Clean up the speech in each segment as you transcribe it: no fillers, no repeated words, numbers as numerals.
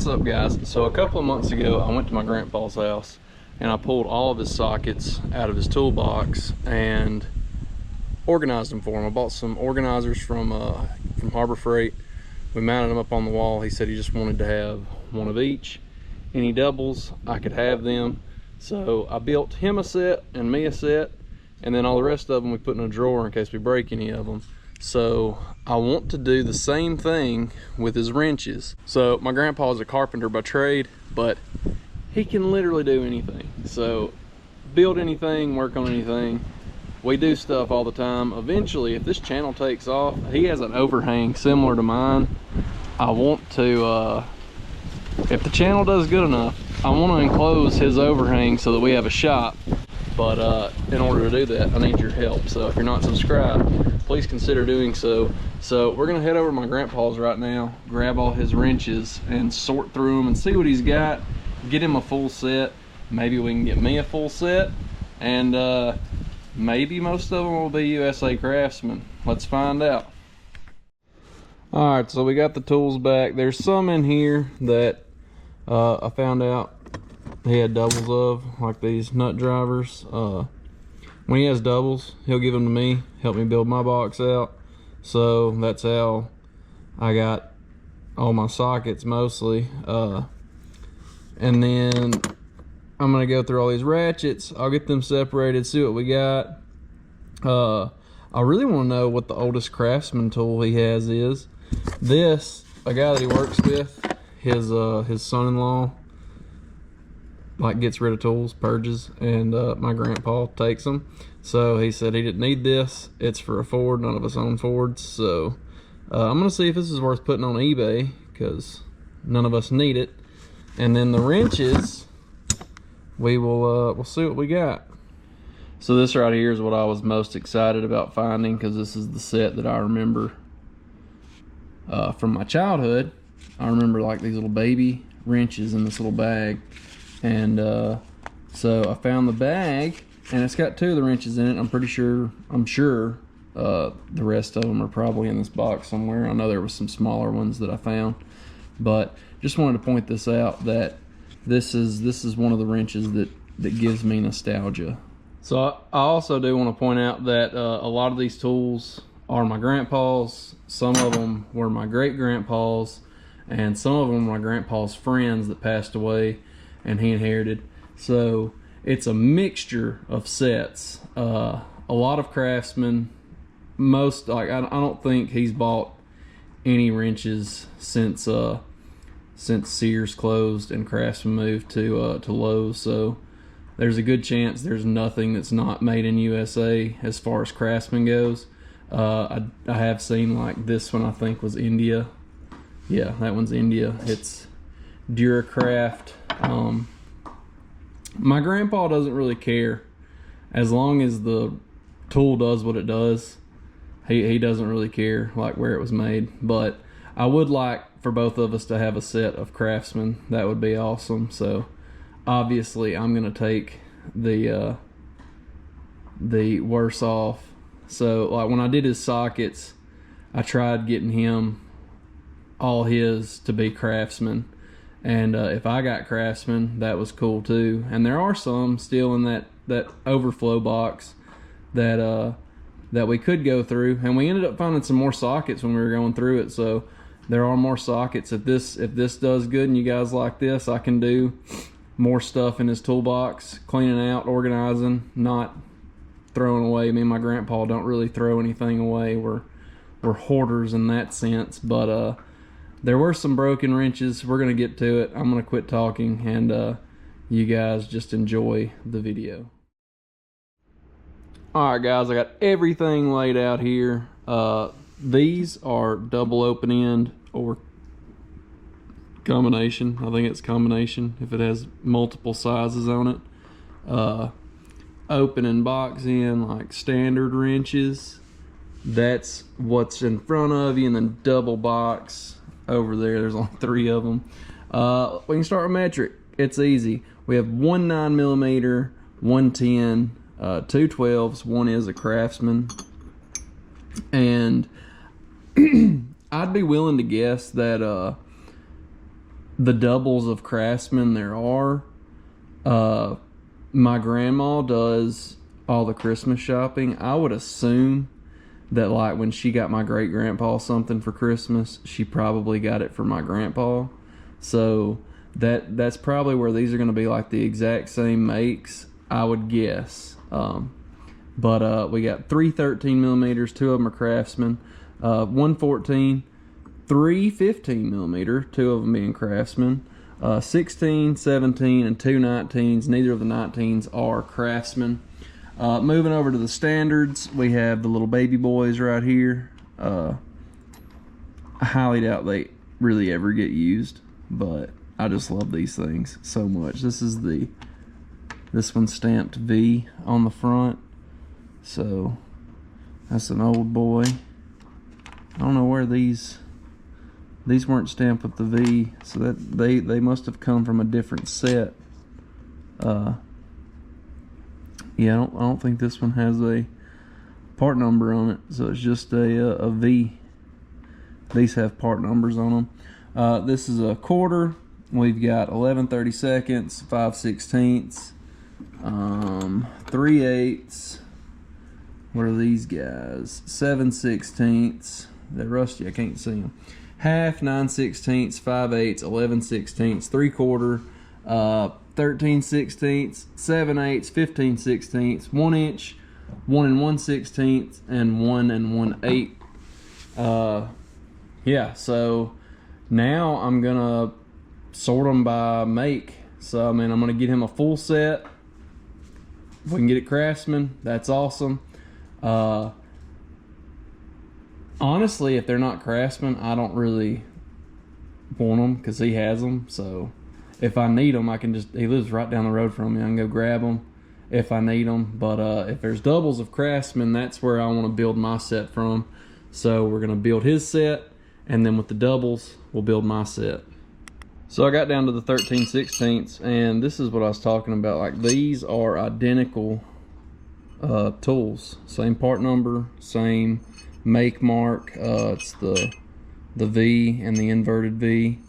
What's up, guys? So a couple of months ago I went to my grandpa's house and I pulled all of his sockets out of his toolbox and organized them for him. I bought some organizers from Harbor Freight. We mounted them up on the wall. He said he just wanted to have one of each. Any doubles, I could have them. So I built him a set and me a set, and then all the rest of them we put in a drawer in case we break any of them. So I want to do the same thing with his wrenches. So my grandpa is a carpenter by trade, but he can literally do anything. So build anything, work on anything. We do stuff all the time. Eventually, if this channel takes off, he has an overhang similar to mine. I want to, if the channel does good enough, I want to enclose his overhang so that we have a shop. But in order to do that, I need your help. So if you're not subscribed, please consider doing so. So we're gonna head over to my grandpa's right now, grab all his wrenches and sort through them and see what he's got, get him a full set. Maybe we can get me a full set, and maybe most of them will be USA Craftsman. Let's find out. All right, so we got the tools back. There's some in here that I found out he had doubles of, like these nut drivers. When he has doubles, he'll give them to me, help me build my box out. So that's how I got all my sockets mostly. And then I'm gonna go through all these ratchets. I'll get them separated, see what we got. I really want to know what the oldest Craftsman tool he has is. This, a guy that he works with, his son-in-law, like gets rid of tools, purges, and my grandpa takes them. So he said he didn't need this. It's for a Ford. None of us own Fords. So I'm gonna see if this is worth putting on eBay, because none of us need it. And then the wrenches, we'll see what we got. So this right here is what I was most excited about finding, because this is the set that I remember from my childhood. I remember like these little baby wrenches in this little bag. And so I found the bag, and it's got 2 of the wrenches in it. I'm sure the rest of them are probably in this box somewhere. I know there was some smaller ones that I found, but just wanted to point this out, that this is one of the wrenches that gives me nostalgia. So I also do want to point out that a lot of these tools are my grandpa's. Some of them were my great-grandpa's, and some of them were my grandpa's friends that passed away and he inherited. So it's a mixture of sets. A lot of Craftsman. Most, like, I don't think he's bought any wrenches since Sears closed and Craftsman moved to Lowe's. So there's a good chance there's nothing that's not made in USA as far as Craftsman goes. I have seen, like, this one I think was India. Yeah, that one's India. It's Duracraft. My grandpa doesn't really care as long as the tool does what it does. He doesn't really care like where it was made, but I would like for both of us to have a set of Craftsman. That would be awesome. So obviously I'm gonna take the worse off. So like when I did his sockets, I tried getting him all his to be Craftsman. And if I got Craftsman, that was cool too. And there are some still in that overflow box that we could go through. And we ended up finding some more sockets when we were going through it. So there are more sockets. If this does good and you guys like this, I can do more stuff in his toolbox, cleaning out, organizing, not throwing away. Me and my grandpa don't really throw anything away. We're hoarders in that sense. But there were some broken wrenches. We're gonna get to it. I'm gonna quit talking, and you guys just enjoy the video. All right, guys, I got everything laid out here. These are double open end or combination. I think it's combination if it has multiple sizes on it. Open and box in like standard wrenches. That's what's in front of you, and then double box over there's only 3 of them. We can start with metric. It's easy. We have 1 9mm, 1 10, 2 12s. One is a Craftsman, and I'd be willing to guess that the doubles of Craftsman there are. My grandma does all the Christmas shopping. I would assume that like when she got my great grandpa something for Christmas, she probably got it for my grandpa. So that's probably where these are going to be like the exact same makes, I would guess. But we got 3 13 millimeters, 2 of them are Craftsman, 1 14, 3 15 millimeter, 2 of them being Craftsman, 16, 17, and 2 19s. Neither of the 19s are Craftsman. Moving over to the standards, we have the little baby boys right here. I highly doubt they really ever get used, but I just love these things so much. This one's stamped V on the front, so that's an old boy. I don't know where these weren't stamped with the V, so that they must have come from a different set. Yeah, I don't think this one has a part number on it, so it's just a V. These have part numbers on them. This is a quarter. We've got 11 32nds, 5 16ths, 3 8ths. What are these guys? 7 16ths. They're rusty, I can't see them. Half, 9 16ths, 5 8ths, 11 16ths, 3/4, 13 16ths, 7 8ths, 15 16ths, 1 inch, 1 1/16, and 1 1/8. Yeah, so now I'm gonna sort them by make. So I mean, I'm gonna get him a full set. If we can get it Craftsman, that's awesome. Honestly, if they're not Craftsman, I don't really want them because he has them. So if I need them, I can just, he lives right down the road from me, I can go grab them if I need them. But if there's doubles of Craftsman, that's where I want to build my set from. So we're gonna build his set, and then with the doubles, we'll build my set. So I got down to the 13 16ths, and this is what I was talking about. Like, these are identical tools, same part number, same make mark. It's the V and the inverted V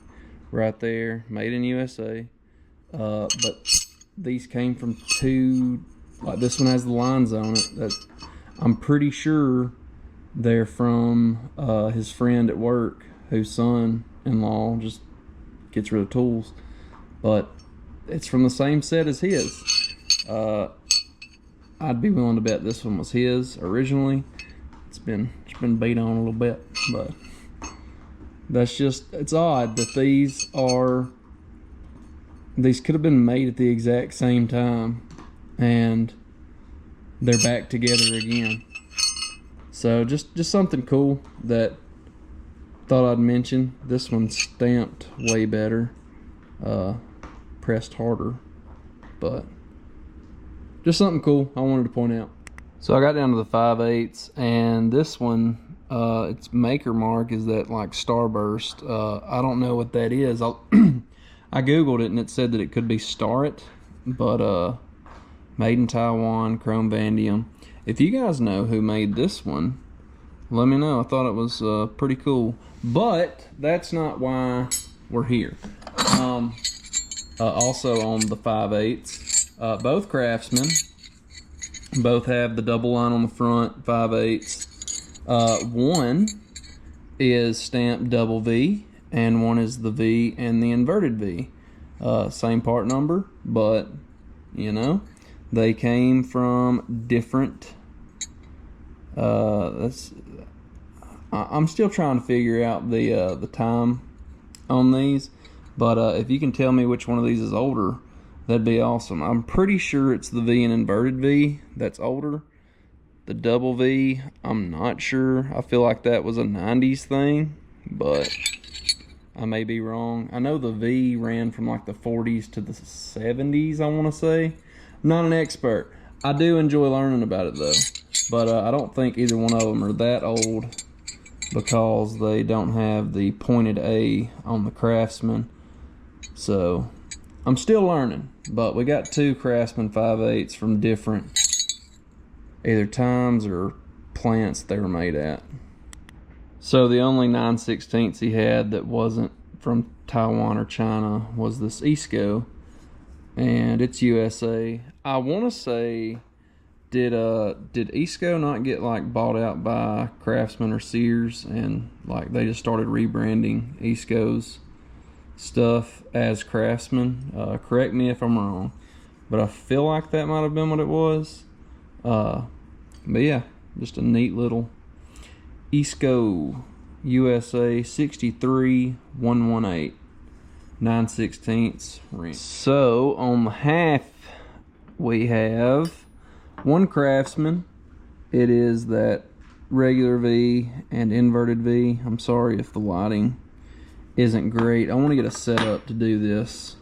right there, made in USA. But these came from two, like this one has the lines on it that I'm pretty sure they're from his friend at work, whose son-in-law just gets rid of tools, but it's from the same set as his. I'd be willing to bet this one was his originally. It's been beat on a little bit, but that's just, it's odd that these could have been made at the exact same time and they're back together again. So just something cool that thought I'd mention. This one's stamped way better, pressed harder, but just something cool I wanted to point out. So I got down to the 5 8ths, and this one, its maker mark is that like starburst. I don't know what that is. I googled it and it said that it could be Starret, but made in Taiwan, chrome vanadium. If you guys know who made this one, let me know. I thought it was pretty cool, but that's not why we're here. Also on the 5 8ths, both Craftsman, both have the double line on the front, 5 8ths. One is stamped double V, and one is the V and the inverted V. Same part number, but you know, they came from different. I'm still trying to figure out the time on these, but if you can tell me which one of these is older, that'd be awesome. I'm pretty sure it's the V and inverted V that's older. The double V, I'm not sure. I feel like that was a 90s thing, but I may be wrong. I know the V ran from like the 40s to the 70s, I want to say. I'm not an expert. I do enjoy learning about it though, but I don't think either one of them are that old because they don't have the pointed A on the Craftsman. So I'm still learning, but we got two Craftsman 5 8ths from different either times or plants they were made at. So the only 9 16ths he had that wasn't from Taiwan or China, was this Isco, and it's USA. I want to say, did Isco not get like bought out by Craftsman or Sears, and like they just started rebranding Isco's stuff as Craftsman? Correct me if I'm wrong, but I feel like that might have been what it was. But yeah, just a neat little Isco USA 63118 9/16 wrench. So on the half we have one Craftsman. It is that regular V and inverted V. I'm sorry if the lighting isn't great. I want to get a setup to do this,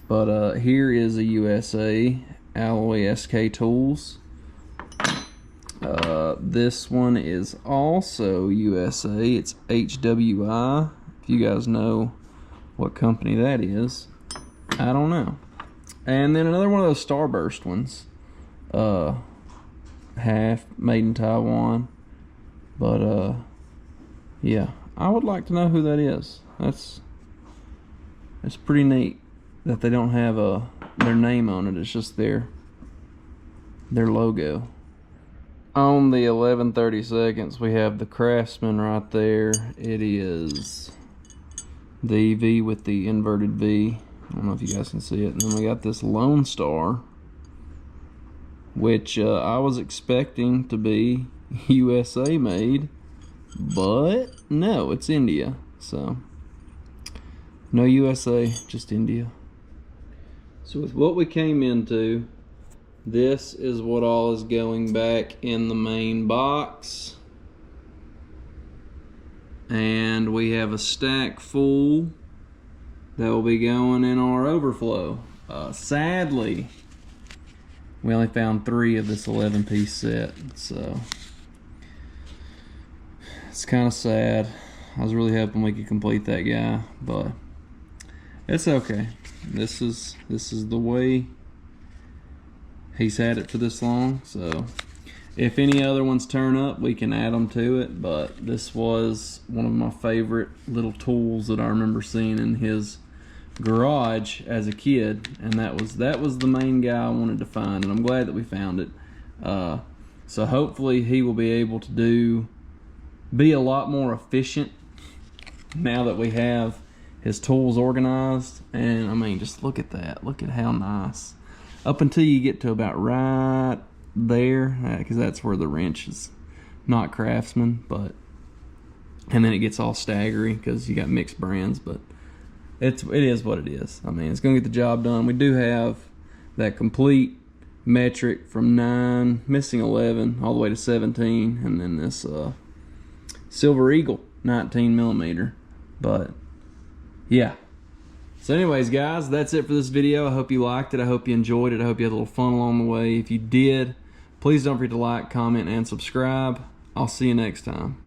but here is a USA Alloy SK Tools. This one is also USA. It's HWI. If you guys know what company that is, I don't know. And then another one of those Starburst ones, half made in Taiwan. But yeah, I would like to know who that is. That's pretty neat that they don't have their name on it. It's just their logo. On the 11/32, we have the Craftsman right there. It is the V with the inverted V. I don't know if you guys can see it. And then we got this Lone Star, which I was expecting to be USA made, but no, it's India. So no USA, just India. So with what we came into, this is what all is going back in the main box. And we have a stack full that will be going in our overflow. Sadly, we only found 3 of this 11-piece set, so it's kind of sad. I was really hoping we could complete that guy, but it's okay. This is the way he's had it for this long, so if any other ones turn up, we can add them to it. But this was one of my favorite little tools that I remember seeing in his garage as a kid, and that was the main guy I wanted to find, and I'm glad that we found it. So hopefully he will be able to be a lot more efficient now that we have his tools organized. And I mean, just look at that. Look at how nice. Up until you get to about right there, because that's where the wrench is not Craftsman, but and then it gets all staggery because you got mixed brands, but it is what it is. I mean, it's gonna get the job done. We do have that complete metric from 9, missing 11, all the way to 17, and then this Silver Eagle 19mm. But yeah. So anyways, guys, that's it for this video. I hope you liked it. I hope you enjoyed it. I hope you had a little fun along the way. If you did, please don't forget to like, comment, and subscribe. I'll see you next time.